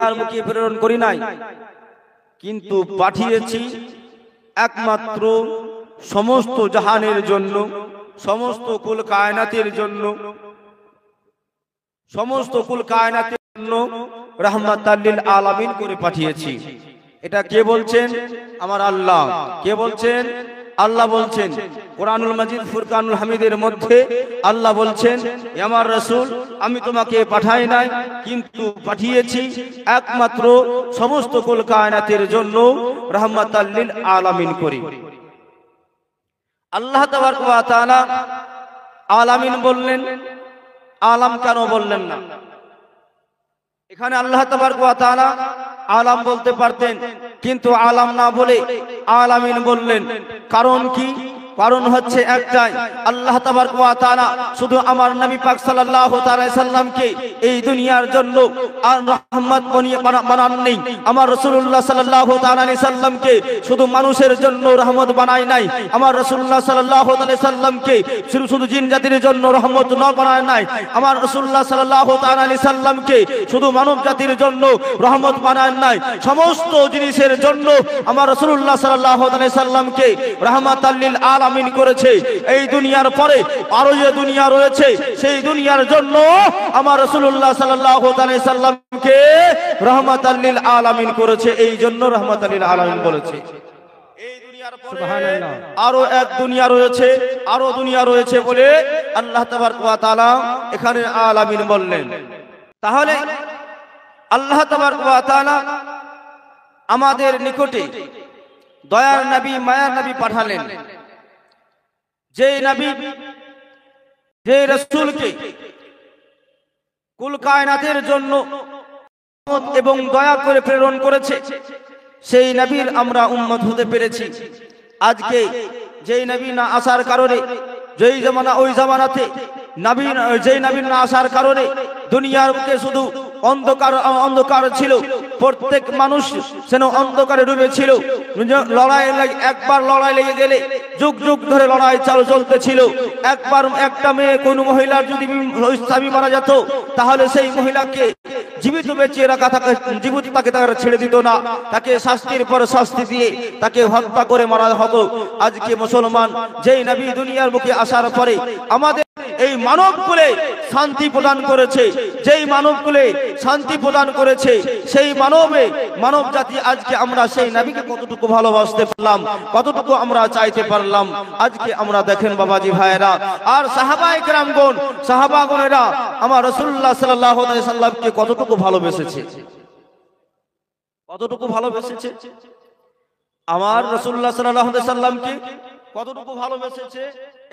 আর মুখে প্রেরণ করি নাই, কিন্তু পাঠিয়েছি একমাত্র সমস্ত জাহানের জন্য, সমস্ত কুল কায়নাতের জন্য, সমস্ত কুল কায়নাতের জন্য রাহমাতাল লিল আলামিন করে পাঠিয়েছি। এটা কে বলছেন? আমার আল্লাহ। কে বলছেন? আল্লাহ বলছেন। কোরআনুল মাজিদ ফুরকানুল হামিদের মধ্যে আল্লাহ বলছেন, আমার রাসূল, আমি তোমাকে পাঠাই নাই, কিন্তু পাঠিয়েছি একমাত্র সমস্ত কুল কায়নাতের জন্য রাহমাতাল লিল আলামিন করে। আল্লাহ তাবারক ওয়া তাআলা আলামিন বললেন, আলাম কেন বললেন না? এখানে আল্লাহ তাবারক ওয়া তাআলা আলাম বলতে পারতেন, কিন্তু আলাম না বলে আলামিন বললেন। কারণ কি? কারণ হচ্ছে একটাই, আল্লাহ তাবারক ওয়া তাআলা শুধু আমার নবী পাক সাল্লাল্লাহু তাআলা সাল্লামকে এই দুনিয়ার জন্য আর রহমত বানাননি, আমার রাসূলুল্লাহ সাল্লাল্লাহু তাআলা আলাইহি সাল্লামকে শুধু মানুষের জন্য রহমত বানায় নাই, আমার রাসূলুল্লাহ সাল্লাল্লাহু আলাইহি সাল্লামকে শুধু জিন জাতির জন্য রহমত না বানায় নাই, আমার রাসূলুল্লাহ সাল্লাল্লাহু তাআলা আলাইহি সাল্লামকে শুধু মানব জাতির জন্য রহমত বানায় নাই, সমস্ত জিনিসের জন্য আমার রাসূলুল্লাহ সাল্লাল্লাহু আলাইহি সাল্লামকে রাহমাতাল লিল আলামিন করেছে। এই দুনিয়ার পরে আরো যে দুনিয়া রয়েছে, সেই দুনিয়ার জন্য আমার রাসূলুল্লাহ সাল্লাল্লাহু আলাইহি সাল্লামকে রাহমাতাল লিল আলামিন করেছে। এই জন্য রাহমাতাল লিল আলামিন বলেছে। এই দুনিয়ার পরে আরো এক দুনিয়া রয়েছে, আরো দুনিয়া রয়েছে বলে আল্লাহ তাবারক ওয়া তাআলা এখানে আলামিন বললেন। তাহলে আল্লাহ তাবারক ওয়া তাআলা আমাদের নিকটে দয়ার নবী, মায়ার নবী পাঠালেন, যে নবী, যে রাসূলকে কুল কায়নাতের জন্য এবং দয়া করে প্রেরণ করেছে, সেই নবীর আমরা উম্মত হতে পেরেছি। আজকে যেই নবী না আসার কারণে, যেই জামানা ওই জামানাতে নবী, যেই নবী না আসার কারণে দুনিয়ার বুকে শুধু অন্ধকার অন্ধকার ছিল, প্রত্যেক মানুষ যেন অন্ধকারে ডুবেছিল। লড়াই একবার লড়াই লেগে গেলে যুগ যুগ ধরে লড়াই চলতেছিল। একবার একটা মেয়ে, কোন মহিলার যদি স্বামী মারা যেত, তাহলে সেই মহিলাকে জীবিত বেঁচে রাখা, তাকে জীবিত তাকে তারা ছেড়ে দিত না, তাকে শাস্তির পর শাস্তি দিয়ে তাকে হত্যা করে মারা হতো। আজকে মুসলমান যেই নবী দুনিয়ার বুকে আসার পরে আমাদের এই মানব কুলে শান্তি প্রদান করেছে, যেই মানব কুলে শান্তি প্রদান করেছে, সেই মানব জাতি আজকে আমরা সেই নবীকে কতটুকু ভালোবাসতে পারলাম, কতটুকু আমরা চাইতে পারলাম। আজকে আমরা দেখেন বাবাজি ভাইয়েরা আর সাহাবায়ে কেরামগণ, সাহাবাগণেরা আমার রাসূলুল্লাহ সাল্লাল্লাহু আলাইহি সাল্লামকে কতটুকু ভালোবেসেছে, কতটুকু ভালোবেসেছে। আমার রাসূলুল্লাহ সাল্লাল্লাহু আলাইহি সাল্লামকে কতটুকু ভালোবেসেছে,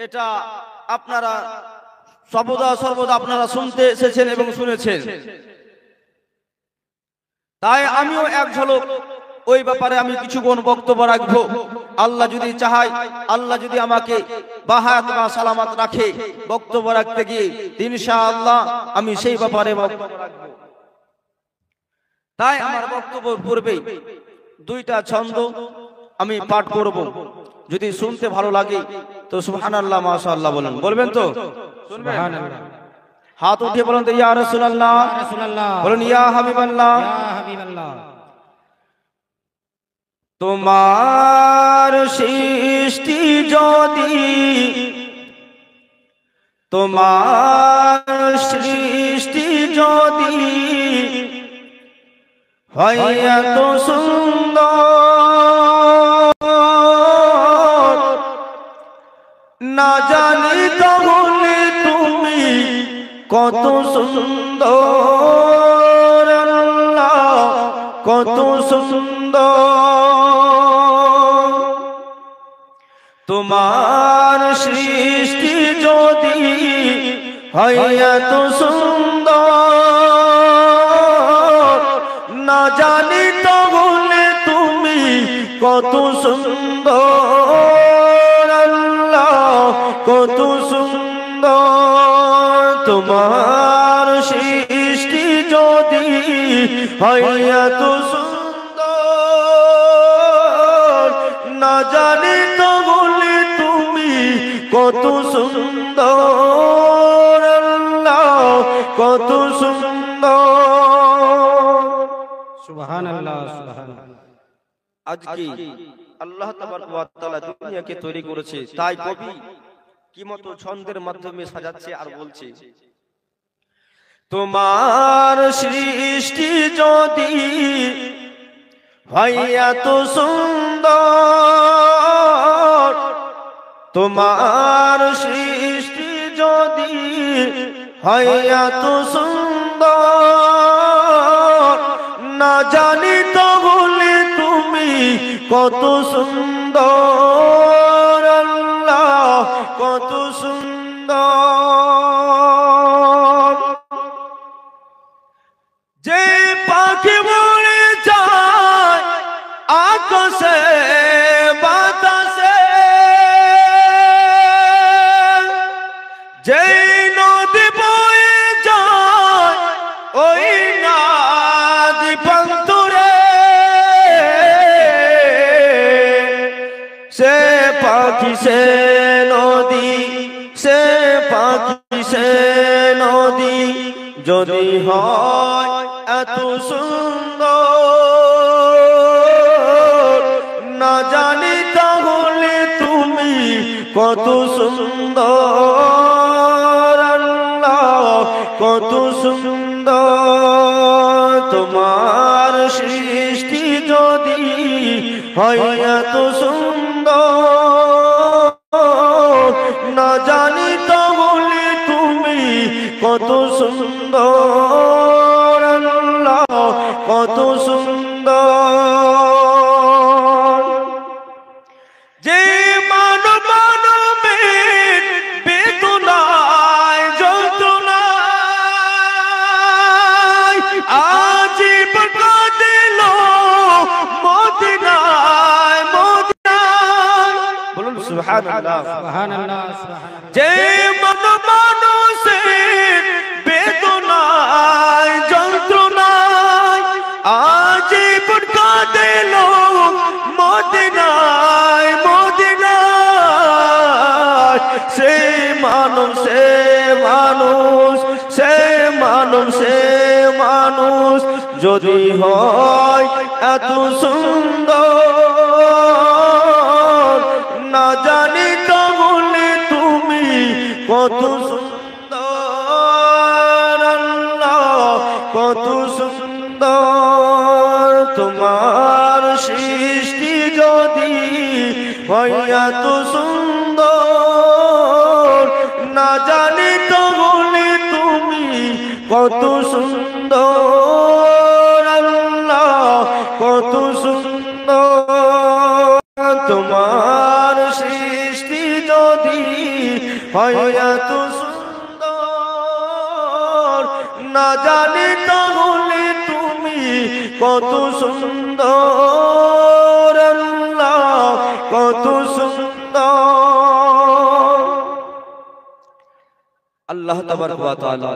এটা আপনারা সর্বদা আপনারা শুনতে এসেছেন এবং শুনেছেন। তাই আমিও এক ঝলক ওই ব্যাপারে আমি কিছুক্ষণ বক্তব্য রাখবো। আল্লাহ যদি চায়, আল্লাহ যদি আমাকে বাহায়াত বা সালামাত রাখে বক্তব্য রাখতে গিয়ে, ইনশাআল্লাহ আমি সেই ব্যাপারে বক্তব্য রাখবো। তাই আমার বক্তব্য পূর্বে দুইটা ছন্দ আমি পাঠ করব। যদি শুনতে ভালো লাগে তো সুবহানাল্লাহ মাশাআল্লাহ বলবেন তো? সুবহানাল্লাহ। হাত উঠিয়ে বলেন তো ইয়া রাসূলুল্লাহ, বলুন ইয়া হাবিবাল্লাহ। তোমার সৃষ্টি যদি, তোমার সৃষ্টি যদি হয় এত সুন্দর, না জানি তাহলে তুমি কত সুন্দর, আল্লাহ কত সুন্দর। তোমার সৃষ্টি যদি হয় এত সুন্দর, না জানি তাহলে তুমি কত সুন্দর, আল্লাহ কত সুন্দর। তোমার সৃষ্টি যদি হয় এত সুন্দর, না জানি তাহলে তুমি কত সুন্দর, আল্লাহ কত সুন্দর। সুবহানাল্লাহ সুবহানাল্লাহ। আজকে আল্লাহ তাবারক ওয়া তাআলা দুনিয়াকে তৈরি করেছে, তাই কবি কি মতো ছন্দের মাধ্যমে সাজাচ্ছে আর বলছে, তোমার সৃষ্টি যদি হয় এত সুন্দর, তোমার সৃষ্টি যদি হয় এত সুন্দর, না জানি তাহলে তুমি কত সুন্দর, আল্লাহ কত সুন্দর। যে পাখি উড়ে যায় আকাশে বাতাসে, যে নদী বয়ে যায় ওই নদী প্রান্তরে, সে পাখি সে নদী, সে পাখি সে নদী যদি হয় এত সুন্দর, না জানি তাহলে তুমি কত সুন্দর, আল্লাহ কত সুন্দর। তোমার সৃষ্টি যদি হয় এত সুন্দর, না জানি তাহলে তুমি কত সুন্দর, আল্লাহ কত সুন্দর। যে মানবের বেদনায় যন্ত্রণায় আজীবন কাঁদিল মদিনায় মদিনায়, বলুন সুবহানাল্লাহ সুবহানাল্লাহ সুবহানাল্লাহ। যে মানুষের বেদনায় যন্ত্রণায় আজীবন কাঁদিল মদিনায় মদিনায়, সে মানুষ সে মানুষ, সে মানুষ সে মানুষ যদি হয় এত সুন্দর, না জানি তাহলে তুমি কত সুন্দর, আল্লাহ কত সুন্দর। তোমার সৃষ্টি যদি হয় এত সুন্দর, না জানি তাহলে তুমি কত সুন্দর, আল্লাহ কত সুন্দর। তোমার সৃষ্টি যদি হয় এত সুন্দর, না জানি তাহলে তুমি কত সুন্দর, আল্লাহ কত সুন্দর। আল্লাহ তাবারক ওয়া তাআলা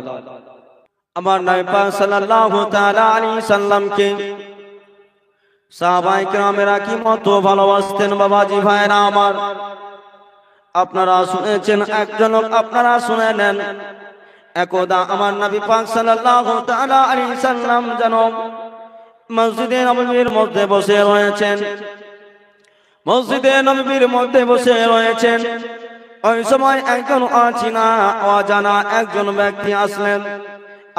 আমার নবী পাক সাল্লাল্লাহু তাআলা আলাইহি সাল্লামকে সাহাবায়ে কেরামেরা কি মতো ভালোবাসতেন বাবাজি ভাইরা আমার। আপনারা শুনেছেন, একজন আপনারা শুনে নেন। একদা আমার নবী পাক সাল্লাল্লাহু তাআলা আলাইহি সাল্লাম যেন মসজিদে নববীর মধ্যে বসে রয়েছেন, মসজিদে নববীর মধ্যে বসে রয়েছেন। ওই সময় একজন অচেনা অজানা একজন ব্যক্তি আসলেন।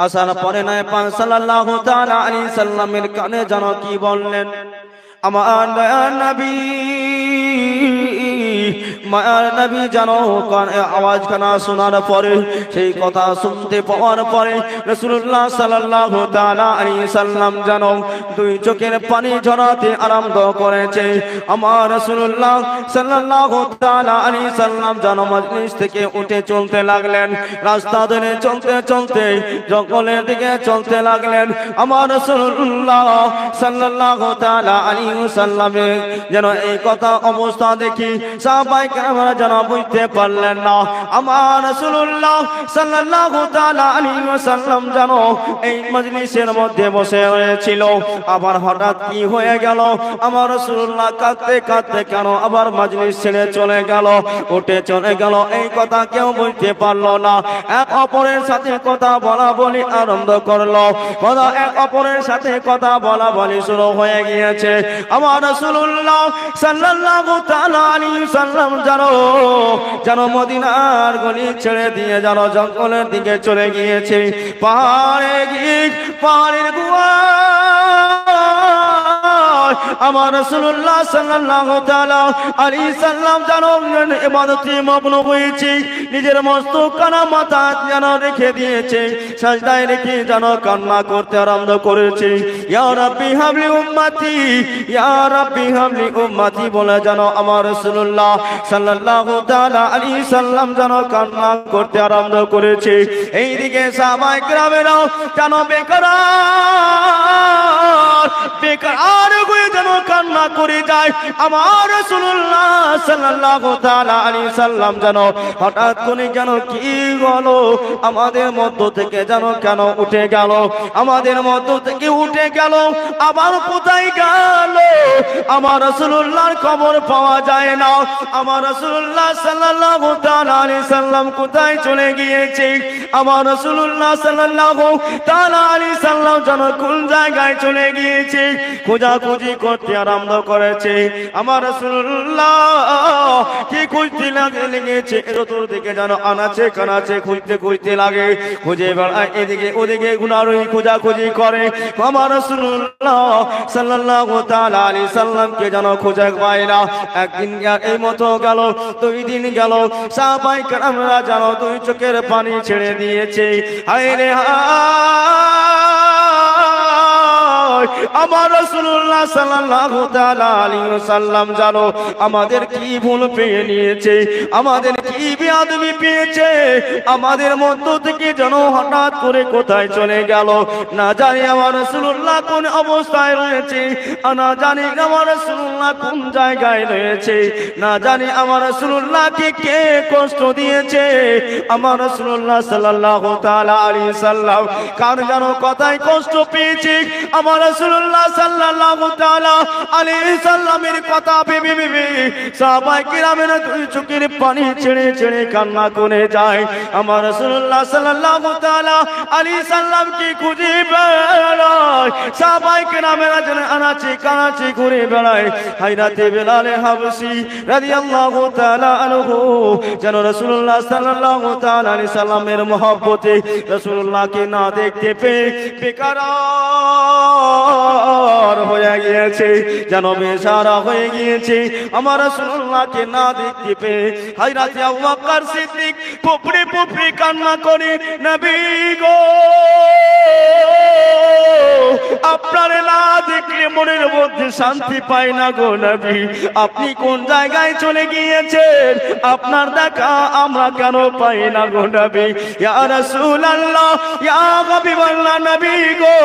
আসার পরে নবী পাক সাল্লাল্লাহু তাআলা আলাইহি সাল্লামের কানে যেন কি বললেন, আমার দয়ার নবী, মায়ার নবী যেন আওয়াজ খানা শোনার পরে, সেই কথা শুনতে পাওয়ার পরে রাসূলুল্লাহ সাল্লাল্লাহু তাআলা আলাইহি সাল্লাম যেন দুই চোখের পানি ঝরাতে আরম্ভ করেছে। আমার রাসূলুল্লাহ সাল্লাল্লাহু তাআলা আলাইহি সাল্লাম যেন মজলিস থেকে উঠে চলতে লাগলেন, রাস্তা ধরে চলতে চলতে জঙ্গলের দিকে চলতে লাগলেন। আমার রাসূলুল্লাহ সাল্লাল্লাহু তাআলা আলাইহি সাল্লামের যেন এই কথা অবস্থা দেখি সাহাবায়ে কেরামরা যেন বুঝতে পারলেন না আমার রাসূলুল্লাহ সাল্লাল্লাহু তাআলা আলাইহি ওয়াসাল্লাম যেন এই মজলিসের মধ্যে বসে হয়েছিল। আবার হঠাৎ কি হয়ে গেল আমার রাসূলুল্লাহ কাঁদতে কাঁদতে কেন আবার মজলিস ছেড়ে চলে গেল, উঠে চলে গেল, এই কথা কেউ বুঝতে পারলো না। এক অপরের সাথে কথা বলা বলি আরম্ভ করলো, এক অপরের সাথে কথা বলা বলি শুরু হয়ে গিয়েছে। আমার রাসূলুল্লাহ সাল্লাল্লাহু তাআলা আলাইহি ওয়াসাল্লাম যেন মদিনার গলি ছেড়ে দিয়ে যেন জঙ্গলের দিকে চলে গিয়েছে। পাহাড়ের গুহা আমার রাসূলুল্লাহ সাল্লাল্লাহু তাআলা আলাইহি সাল্লাম যেন ইবাদতে মগ্ন হয়েছে, নিজের মস্তক কানা মাথা যেন রেখে দিয়েছে, সাজদায় রেখে যেন কান্না করতে আরম্ভ করেছে। ইয়া রাব্বি হাবলি উম্মতি, ইয়া রাব্বি হাবলি উম্মতি বলে যেন আমার রাসূলুল্লাহ সাল্লাল্লাহু তাআলা আলাইহি সাল্লাম যেন কান্না করতে আরম্ভ করেছে। এইদিকে সাহাবায়ে কেরামেরা যেন বেকার হয়ে যেন কান্না করে যায়। আমার রাসূলুল্লাহ সাল্লাল্লাহু তাআলা আলাইহি সাল্লাম যেন হঠাৎ করে যেন কি হলো আমাদের মধ্য থেকে যেন কেন উঠে গেল, আমাদের মধ্য থেকে উঠে গেল, আবার কোথায় গেল আমার রাসূলুল্লাহর খবর পাওয়া যায় না। আমার রাসূলুল্লাহ সাল্লাল্লাহু তাআলা আলাইহি সাল্লাম কোথায় চলে গিয়েছে, আমার রাসূলুল্লাহ সাল্লাল্লাহু তাআলা আলাইহি সাল্লাম যেন কোন জায়গায় চলে গিয়েছে খোঁজাখুঁজি করতে আরম্ভ করেছে। আমার রাসূলুল্লাহ কি খুঁজতে লেগেছে, এর দিকে যেন আনাচে কানাচে খুঁজতে লাগে, খুঁজে বেড়ায়, এদিকে ওদিকে গুনারই খোঁজাখুঁজি করে। আমার রাসূলুল্লাহ সাল্লাল্লাহু তাআলা আলাইহি সাল্লামকে যেন খুঁজে পায় না। একদিন এই মতো গেল, 2 দিন গেল, সাহাবায়ে কেরামরা যেন 2 চোখের পানি ছেড়ে দিয়েছে। হায় রে আমার রাসূলুল্লাহ সাল্লাল্লাহু তাআলা আলাইহি ওয়াসাল্লাম জানো আমাদের কি ভুল পেয়ে নিয়েছে, আমাদের কি বেয়াদবি পেয়েছে, আমাদের মধ্য থেকে যেন হঠাৎ করে কোথায় চলে গেল। না জানি আমার রাসূলুল্লাহ কোন অবস্থায় রয়েছে, না জানি আমার রাসূলুল্লাহ কোন জায়গায় রয়েছে, না জানি আমার রাসূলুল্লাহকে কে কষ্ট দিয়েছে। আমার রাসূলুল্লাহ সাল্লাল্লাহু তাআলা আলাইহি সাল্লাম কার যেন কথায় কষ্ট পেয়েছে। আমার রাসূলুল্লাহ সাল্লাল্লাহু তাআলা আলাইহি সাল্লামের কথা ভেবে ভেবে সাহাবায়ে কেরামেরা 2 চোখের পানি ছেড়ে ছেড়ে কান্না করে যায়। আমার রাসূলুল্লাহ সাল্লাল্লাহু তাআলা আলাইহি সাল্লামকে খুঁজে বেড়ায়, সাহাবায়ে কেরামেরা যেন আনাচে কানাচে ঘুরে বেড়ায়। হায়রাতে বেলাল হাবশী রাদিয়াল্লাহু তাআলা আনহু যেন রাসূলুল্লাহ সাল্লাল্লাহু তাআলা আলাইহি সাল্লামের মহব্বতে রাসূলুল্লাহকে না দেখতে পেয়ে বেকার হয়ে গিয়েছে, যেন বেচারা হয়ে গিয়েছে। আমার রাসূলুল্লাহকে না দেখতে পেয়ে হযরত আবু বকর সিদ্দিক পুপড়ে পুপড়ে কান্না করে, নবী গো আপনারে না দেখলে মনের মধ্যে শান্তি পায় না গো নবী, আপনি কোন জায়গায় চলে গিয়েছেন, আপনার দেখা আমরা কেন পাই না গো নবী। ইয়া রাসূলুল্লাহ ইয়া হাবিবাল্লাহ নবী গো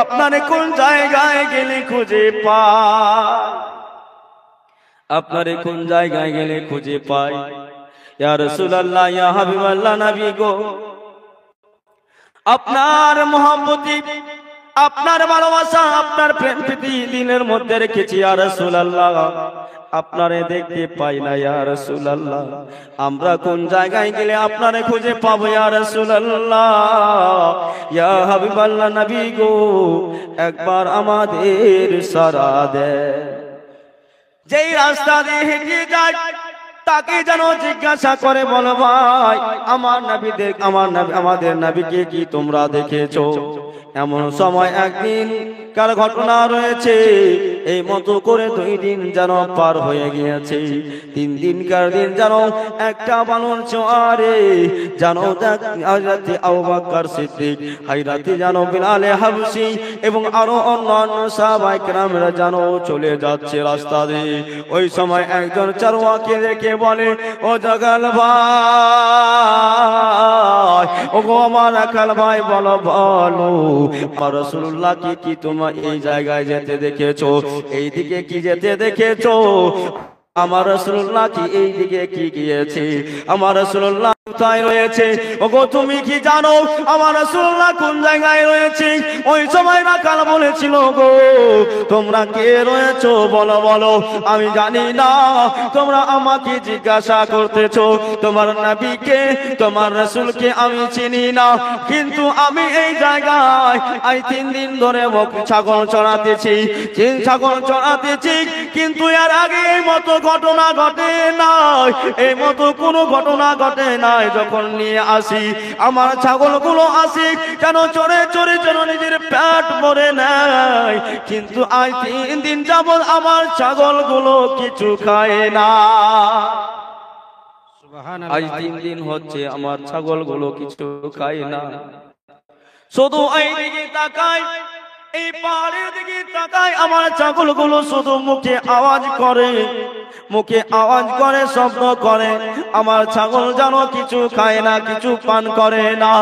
আপনারে কোন জায়গায় গেলে খুঁজে পাই, আপনারে কোন জায়গায় গেলে খুঁজে পাই। ইয়া রাসূলুল্লাহ ইয়া হাবিবাল্লাহ নবী গো আপনার মহব্বতে, আপনার ভালোবাসা, আপনার প্রেম প্রীতি দিনের মধ্যে রেখেছি। ইয়া রাসূলুল্লাহ আপনারে দেখতে পাই না ইয়া রাসূলুল্লাহ, আমরা কোন জায়গায় গেলে আপনারে খুঁজে পাবো ইয়া রাসূলুল্লাহ। ইয়া হাবিবাল্লাহ নবী গো একবার আমাদের সারা দেন। যেই রাস্তা দিয়ে হেঁটে যায় তাকে যেন জিজ্ঞাসা করে, বলো ভাই আমাদের নবীকে কি তোমরা দেখেছো? এমন সময় একদিন কার ঘটনা রয়েছে, এই মতো করে 2 দিন যেন পার হয়ে গিয়েছে। 3 দিনকার দিন যেন একটা বালুর চোয়ারে যেন হযরত আবু বকর সিদ্দিক, হযরত যেন বিলাল হাবশী এবং আরো অন্যান্য সাহাবায়ে কেরামরা যেন চলে যাচ্ছে রাস্তা দিয়ে। ওই সময় একজন চারওয়াকে দেখে বলে, ও জাগাল ভাই, ও গো আমার আকাল ভাই, বলো বলো আমার রাসূলুল্লাহকে কি তোমরা এই জায়গায় যেতে দেখেছো, এই দিকে কি যেতে দেখেছো? আমার রাসূলুল্লাহ কি এই দিকে কি গিয়েছে? আমার রাসূলুল্লাহ কোথায় রয়েছে? ওগো তুমি কি জানো আমার রাসূলুল্লাহ কোন জায়গায় রয়েছে? ওই সময় রাখাল বলেছিল, গো তোমরা কে রয়েছো বলো বলো। আমি জানি না, তোমরা আমাকে জিজ্ঞাসা করতেছো। তোমার নবীকে, তোমার রাসূলকে আমি চিনি না, কিন্তু আমি এই জায়গায় আজ 3 দিন ধরে ছাগল চড়াতেছি, ছাগল চড়াতেছি, কিন্তু এর আগে এই মতো ঘটনা ঘটে নাই, এই মতো কোনো ঘটনা ঘটে নাই। যখন নিয়ে আসি আমার ছাগলগুলো আসি কেন চড়ে চড়ে যেন নিজের পেট ভরে নেয়, কিন্তু আজ 3 দিন যাবত আমার ছাগলগুলো কিছু খায় না। আজ 3 দিন হচ্ছে আমার ছাগলগুলো কিছু খায় না। শুধু এই দিকে তাকাই, এই পাহাড়ের দিকে তাকাই, আমার ছাগলগুলো শুধু মুখে আওয়াজ করে, মুখে আওয়াজ করে, শব্দ করে। আমার ছাগল যেন কিছু খায় না, কিছু পান করে না।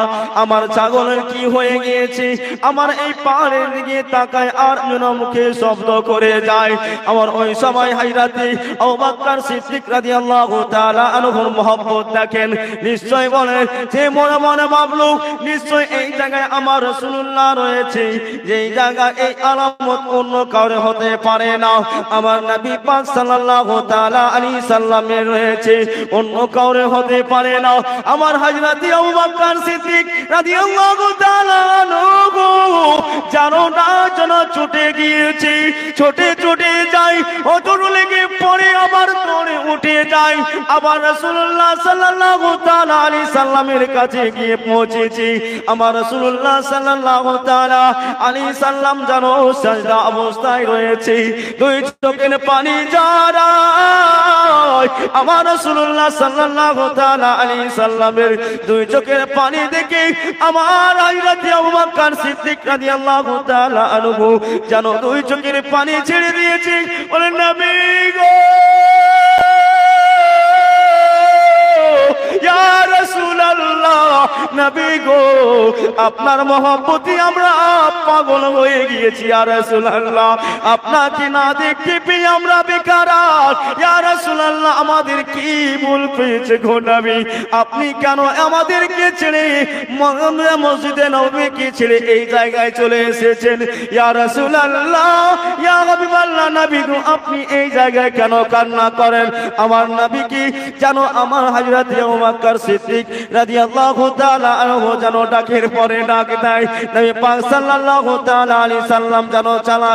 আমার ছাগলের কি হয়ে গিয়েছে? আমার এই পাহাড়ের দিকে তাকায় আর যেন মুখে শব্দ করে যায়। আমার ওই সময় হযরত আবু বকর সিদ্দিক রাদিয়াল্লাহু তাআলা আনহুর মহব্বত দেখেন, নিশ্চয় বলেন যে মনে মনে ভাবলো নিশ্চয় এই জায়গায় আমার রাসূলুল্লাহ রয়েছে, যেই জায়গায় এই আলামত অন্য কারো হতে পারে না। আমার নবী পাক সাল্লাল্লাহু তাআলা আলাইহি সাল্লামের রয়েছে, অন্য কারো হতে পারে না। আমার হযরত আবু বকর সিদ্দিক রাদিয়াল্লাহু তাআলা আনহু জানো না যেন ছুটে গিয়েছে, ছোটে ছোটে যাই, অতর লেগে পড়ে আবার দৌড়ে উঠে যায়। আবার রাসূলুল্লাহ সাল্লাল্লাহু তাআলা আলাইহি সাল্লামের কাছে গিয়ে পৌঁছেছি। আমার রাসূলুল্লাহ সাল্লাল্লাহু তাআলা আলাইহি সাল্লাম জানো সাজদা অবস্থায় রয়েছে, দুই চোখের পানি ঝরায়। আমার রাসূলুল্লাহ সাল্লাল্লাহু তাআলা আলাইহি সাল্লামের দুই চোখের পানি দেখে আমার হযরত আবু বকর সিদ্দিক রাদিয়াল্লাহু তাআলা আনহু জানো দুই চোখের পানি ছেড়ে দিয়েছে, বলেন নবী গো, ইয়া রাসূলুল্লাহ, নবী গো, আপনার মহব্বতে আমরা পাগল হয়ে গিয়েছি। ইয়া রাসূলুল্লাহ, আপনাকে না দেখতে পেয়ে আমরা বেকারার। ইয়া রাসূলুল্লাহ, আমাদের কি ভুল পেয়েছে গো নবী? আপনি কেন আমাদেরকে ছেড়ে মসজিদে নববীকে ছেড়ে এই জায়গায় চলে এসেছেন? ইয়া রাসূলুল্লাহ, ইয়া হাবিবাল্লাহ, নবী গো, আপনি এই জায়গায় কেন কান্না করেন? আমার নবী কি জানো আমার হযরত আবু বকর সিদ্দিক রাদিয়াল্লাহু তাআলা আনহু জানো ডাকের পরে ডাক দেয়। নবী পাক সাল্লাল্লাহু তাআলা আলাইহি সাল্লাম জানো চালা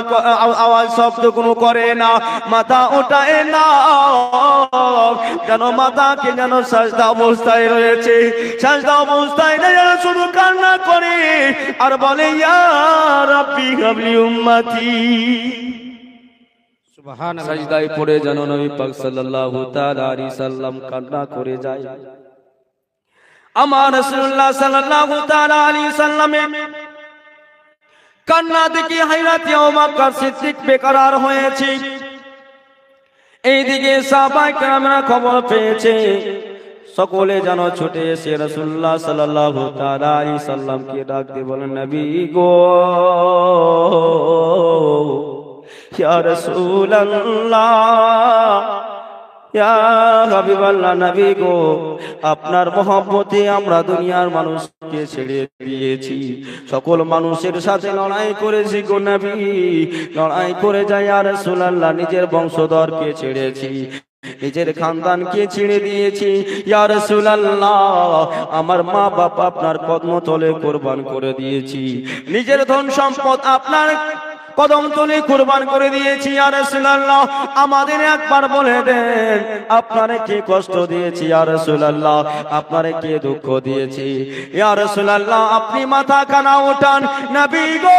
আওয়াজ শব্দ কোনো করে না, মাথা উঠায় না, জানো মাথাকে জানো সাজদা অবস্থায় রয়েছে, সাজদা অবস্থায় না যেন শুধু কান্না করে আর বলে ইয়া রাব্বি হাবলি উম্মতি। সুবহানাল্লাহ। সাজদায় পড়ে যেন নবী পাক সাল্লাল্লাহু তাআলা আলাইহি সাল্লাম কান্না করে যায়। আমার রাসূলুল্লাহ সাল্লাল্লাহু তাআলা আলাইহি সাল্লামের কান্না দেখে হযরত আবু বকর সিদ্দিক বেকরার হয়েছে। এইদিকে সাহাবায়ে কেরামরা খবর পেয়েছে, সকলে যেন ছুটে এসে রাসূলুল্লাহ সাল্লাল্লাহু তাআলা আলাইহি সাল্লামকে ডাক দিয়ে বলেন, নবী গো, ইয়া রাসূলুল্লাহ, ইয়া হাবিবাল্লাহ, নবী গো, আপনার মহব্বতে আমরা দুনিয়ার মানুষকে ছেড়ে দিয়েছি, সকল মানুষের সাথে লড়াই করেছি গো নবী, লড়াই করে যাই। ইয়া রাসূলুল্লাহ, নিজের বংশধরকে ছেড়েছি, নিজের খানদানকে ছেড়ে দিয়েছি। ইয়া রাসূলুল্লাহ, আমার মা বাবা আপনার কদমতলে কুরবান করে দিয়েছি, নিজের ধন সম্পদ আপনার কদম তলে কুরবান করে দিয়েছি। ইয়া রাসূলুল্লাহ, আমাদের একবার বলে দেন আপনারে কি কষ্ট দিয়েছি? ইয়া রাসূলুল্লাহ, আপনারে কি দুঃখ দিয়েছি? ইয়া রাসূলুল্লাহ, আপনি মাথা কানা উঠান নবী গো,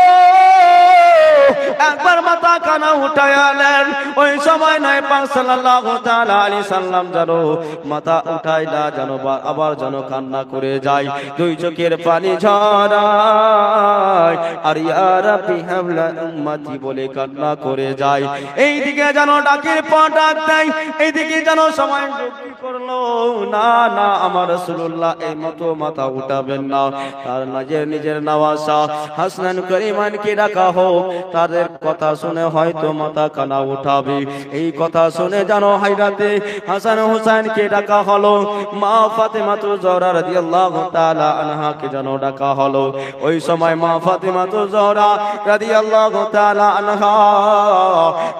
একবার মাথা কানা উঠায়ালেন। ওই সময় নয় পাক সাল্লাল্লাহু তাআলা আলাইহি সাল্লাম জানো মাথা উঠায় না, জানো আবার যেন কান্না করে যায়, দুই চোখের পানি ঝরায় আর ইয়া রাব্বি হাবলা উম্মতি বলে কান্না করে যায়। এইদিকে যেন ডাকের পা ডাক দেয়, এইদিকে যেন সময় যুক্তি করলো, না না আমার রাসূলুল্লাহ এই মতো মাথা উঠাবেন না, তার নিজের নওয়াসা হাসান করিমানকে ডাকা হোক, তাদের আমাদের কথা শুনে হয়তো মাথা কানা উঠাবে। এই কথা শুনে জানো হাজরাতে হাসান হুসাইনকে ডাকা হলো, মা ফাতেমাতু জোহরা রাদিয়াল্লাহু তাআলা আনহাকে জানো ডাকা হলো। ওই সময় মা ফাতেমাতু জোহরা রাদিয়াল্লাহু তাআলা আনহা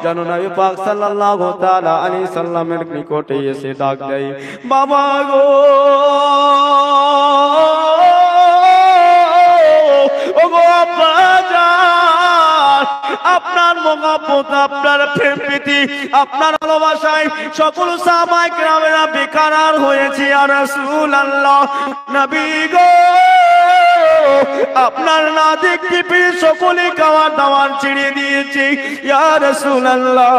জানো নবী পাক সাল্লাল্লাহু তাআলা আলাইহি সাল্লামের নিকটে এসে ডাক দেয়, বাবা গো, ওগো আব্বা জান, আপনার মহব্বত, আপনার প্রেম প্রীতি, আপনার ভালোবাসায় সকল সাহাবায়ে কেরামেরা বেকারার হয়েছে। ইয়া রাসূলুল্লাহ, নবী গো, আপনার না দেখতে পেয়ে সকলে খাওয়ার দাওয়ার ছেড়ে দিয়েছে। ইয়া রাসূলুল্লাহ,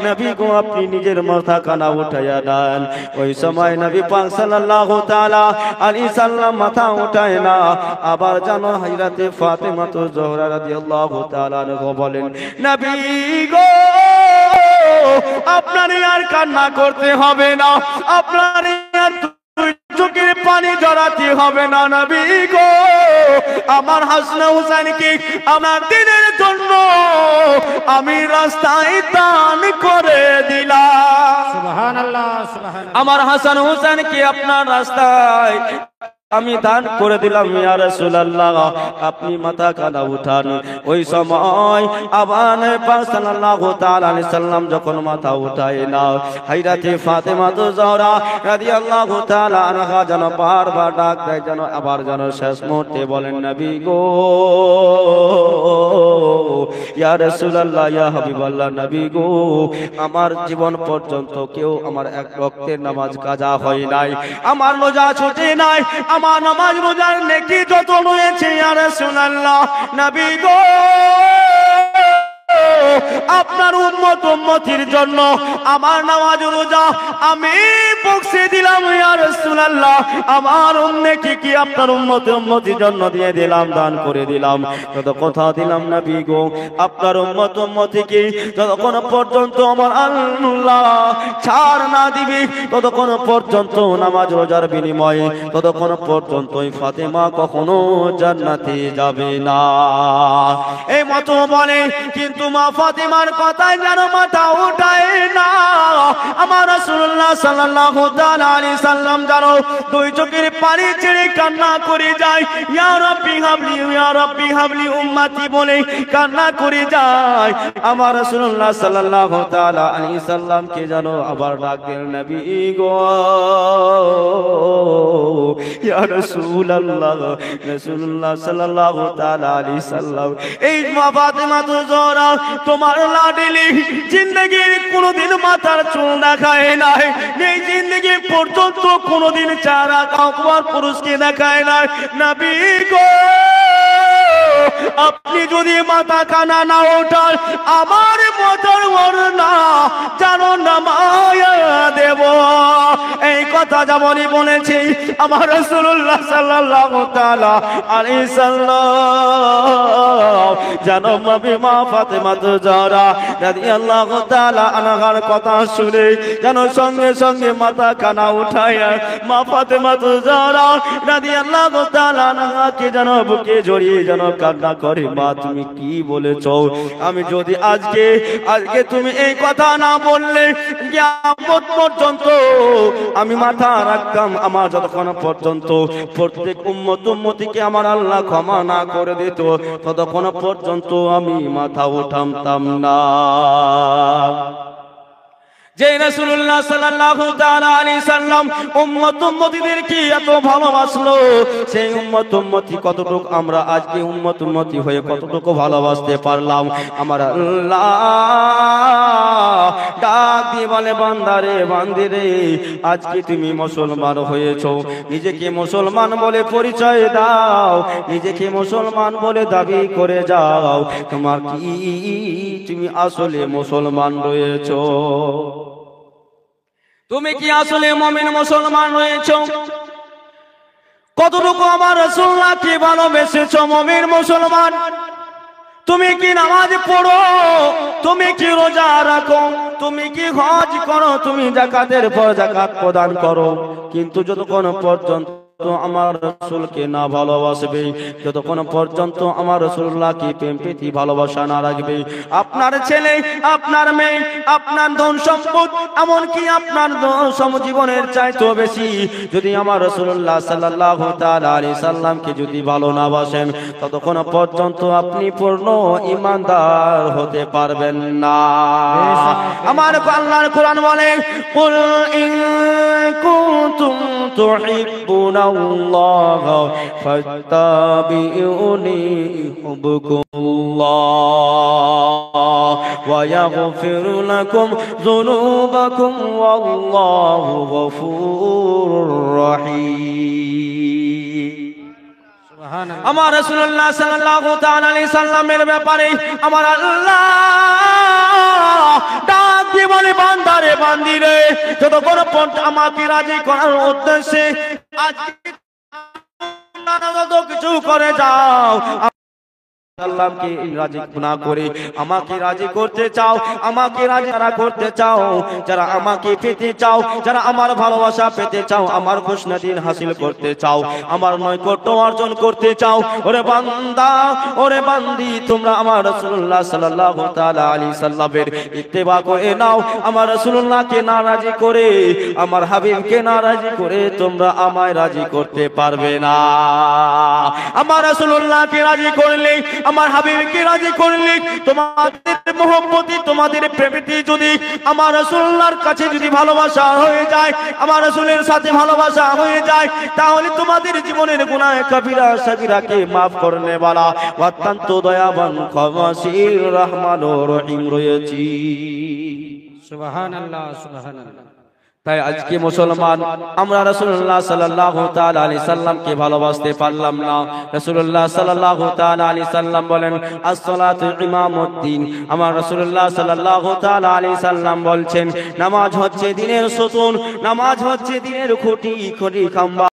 নবী গো, আপনি নিজের মাথা কানা উঠাইয়া দেন। ওই সময় নবী পাক সাল্লাল্লাহু তাআলা আলাইহি সাল্লাম মাথা উঠায় না। আবার জানো হযরতে ফাতেমাতু জোহরা রাদিয়াল্লাহু তাআলা আনহা বলেন, নবী গো, আপনার আর কান্না করতে হবে না, আপনার আর চোখের পানি জড়াতে হবে না। নবী গো, আমার হাসান হুসাইনকে আমার দিনের জন্য আমি রাস্তায় দান করে দিলাম। সুবহানাল্লাহ, সুবহানাল্লাহ। আমার হাসান হুসাইনকে আপনার রাস্তায় আমি দান করে দিলাম। ইয়া রাসূলুল্লাহ, আপনি মাথা কানা উঠান। ওই সময় আবার নবী পাক সাল্লাল্লাহু তাআলা আলাইহি সাল্লাম যখন মাথা উঠায় না, হযরতে ফাতেমাতু জোহরা রাদিয়াল্লাহু তাআলা আনহা যেন বারবার ডাক দেয়, যেন আবার যেন শেষ মুহূর্তে বলেন, নবী গো, ইয়া রাসূলুল্লাহ, ইয়া হাবিবাল্লাহ, নবী গো, আমার জীবন পর্যন্ত কেউ আমার এক ওয়াক্তের নামাজ কাজা হয় নাই, আমার রোজা ছুটে নাই, আমার নামাজ রোজার নেকি যত রয়েছে। ইয়া রাসূলুল্লাহ, নবী গো, আপনার উম্মত উম্মতির জন্য আমার নামাজ রোজা আমি বকশে দিলাম। ইয়া রাসূলুল্লাহ, আমার নেকি কি আপনার উম্মত উম্মতির জন্য দিয়ে দিলাম, দান করে দিলাম। যত কথা দিলাম নবী গো, আপনার উম্মত উম্মতিকে যতক্ষণ পর্যন্ত আমার আল্লাহ ছাড় না দিবে, ততক্ষণ পর্যন্ত নামাজ রোজার বিনিময়ে ততক্ষণ পর্যন্ত ফাতেমা কখনো জান্নাতে যাবে না। এই মত বলে, কিন্তু মা ফাতেমার কথায় যেন মাথা উঠায় না। আমার রাসূলুল্লাহ সাল্লাল্লাহু তাআলা আলাইহি সাল্লাম জানো দুই চোখের পানি ছেড়ে কান্না করে যায়, ইয়া রাব্বি হাবলি, ইয়া রাব্বি হাবলি উম্মতি বলে কান্না করে যায়। আমার রাসূলুল্লাহ সাল্লাল্লাহু তাআলা আলাইহি সাল্লামকে জানো আবার ডাক দেন, নবী গো, ইয়া রাসূলুল্লাহ, রাসূলুল্লাহ সাল্লাল্লাহু তাআলা আলাইহি সাল্লাম, এই মা ফাতেমাতু জোহরা তোমার লাডলি জিন্দেগির কোনদিন মাথার চুল দেখায় নাই, এই জিন্দেগি পর্যন্ত কোনদিন চারা কাউকে পুরুষকে দেখায় নাই। নবী গো, আপনি যদি মাথা কানা না ওঠান, আমার মাথার ওড়না জানো নামায়া দেব। এই কথা যেমনই বলেছি আমার রাসূলুল্লাহ সাল্লাল্লাহু তাআলা আলাইহি সাল্লাম জানো নবী মা ফাতেমাতু জোহরা রাদিয়াল্লাহু তাআলা আনহার কথা শুনে যেন সঙ্গে সঙ্গে মাথা কানা উঠায়া মা ফাতেমাতু জোহরা রাদিয়াল্লাহু তাআলা আনহাকে যেন বুকে জড়িয়ে যেন কান্না করে, মা তুমি কি বলেছো? আমি যদি আজকে তুমি এই কথা না বললে কিয়ামত পর্যন্ত আমি মাথা রাখতাম, আমার যতক্ষণ পর্যন্ত প্রত্যেক উম্মত উম্মতিকে আমার আল্লাহ ক্ষমা না করে দিত, ততক্ষণ পর্যন্ত আমি মাথা উঠামতাম না। যে রাসূলুল্লাহ সাল্লাল্লাহু তাআলা আলাইহি সাল্লাম উম্মত উম্মতিদেরকে এত ভালোবাসলো, সেই উম্মত উম্মতি কতটুকু আমরা আজকে উম্মত উম্মতি হয়ে কতটুকু ভালোবাসতে পারলাম? আমার আল্লাহ ডাক দিয়ে বলে, বান্দারে বান্দিরে, আজকে তুমি মুসলমান হয়েছো, নিজেকে মুসলমান বলে পরিচয় দাও, নিজেকে মুসলমান বলে দাবি করে যাও, তোমার কি তুমি আসলে মুসলমান রয়েছো? তুমি কি আসলে মুমিন মুসলমান রয়েছো? কতটুকু আমার রাসূলুল্লাহকে ভালোবেসেছো মুমিন মুসলমান? তুমি কি নামাজ পড়ো? তুমি কি রোজা রাখো? তুমি কি হজ করো? তুমি যাকাতের পর যাকাত প্রদান করো? কিন্তু যতক্ষণ পর্যন্ত আমার রাসূলকে না ভালোবাসবে, যতক্ষণ পর্যন্ত আমার রাসূলুল্লাহকে প্রেম প্রীতি ভালোবাসা না রাখবে, আপনার ছেলে, আপনার মেয়ে, আপনার ধন সম্পদ, এমনকি আপনার জীবনের চাইতেও বেশি যদি আমার রাসূলুল্লাহ সাল্লাল্লাহু তাআলা আলাইহি সাল্লামকে যদি ভালো না বাসেন, ততক্ষণ পর্যন্ত আপনি পূর্ণ ঈমানদার হতে পারবেন না। আমার আল্লাহর কোরআন বলে, কুল ইন কুনতুম তুহিব্বুনাল্লাহ ফাত্তাবিউনি ইউহিব্বুকুমুল্লাহ ওয়া ইয়াগফির লাকুম যুনুবাকুম ওয়াল্লাহু গফুরুর রহিম। আমার রাসূলুল্লাহ সাল্লাল্লাহু তাআলা আলাইহি সাল্লামের ব্যাপারে আমার আল্লাহ ডাক দিয়ে বলে, বান্দারে বান্দিরে, যতক্ষণ পর্যন্ত আমাকে রাজি করার উদ্দেশ্যে আজকে কিছু করে যাও, আল্লাহকে রাজি না করে আমাকে রাজি করতে চাও, আমাকে রাজি করতে চাও, যারা আমাকে পেতে চাও, যারা আমার ভালোবাসা পেতে চাও, আমার খুশনদিন হাসিল করতে চাও, আমার নৈকট্য অর্জন করতে চাও, ওরে বান্দা, ওরে বান্দি, তোমরা আমার রাসূলুল্লাহ সাল্লাল্লাহু তাআলা আলাইহি সাল্লামের ইত্তেবা করে নাও। আমার রাসূলুল্লাহকে নারাজি করে, আমার হাবিবকে নারাজি করে তোমরা আমায় রাজি করতে পারবে না। আমার রাসূলুল্লাহকে রাজি করলে, আমার হাবিবকে রাজি করলে, তোমাদের মহব্বতি, তোমাদের প্রেমটি যদি আমার রাসূলুল্লাহর কাছে যদি ভালোবাসা হয়ে যায়, আমার রাসূলের সাথে ভালোবাসা হয়ে যায়, তাহলে তোমাদের জীবনের গুনাহ কবিরা সাগীরাকে maaf করনে वाला অত্যন্ত দয়াবান ক্ষমাশীল রহমানুর রহিম রয়েছে। সুবহানাল্লাহ, সুবহানাল্লাহ। তাই আজকে মুসলমান আমরা রাসূলুল্লাহ সাল্লাল্লাহু তাআলা আলাইহি সাল্লামকে ভালোবাসতে পারলাম না। রাসূলুল্লাহ সাল্লাল্লাহু তাআলা আলাইহি সাল্লাম বলেন, as-salatu ইমামুদ্দিন। আমার রাসূলুল্লাহ সাল্লাল্লাহু তাআলা আলাইহি সাল্লাম বলছেন, নামাজ হচ্ছে দ্বীনের সুতুন, নামাজ হচ্ছে দ্বীনের খুঁটি, খুঁটি খাম্বা।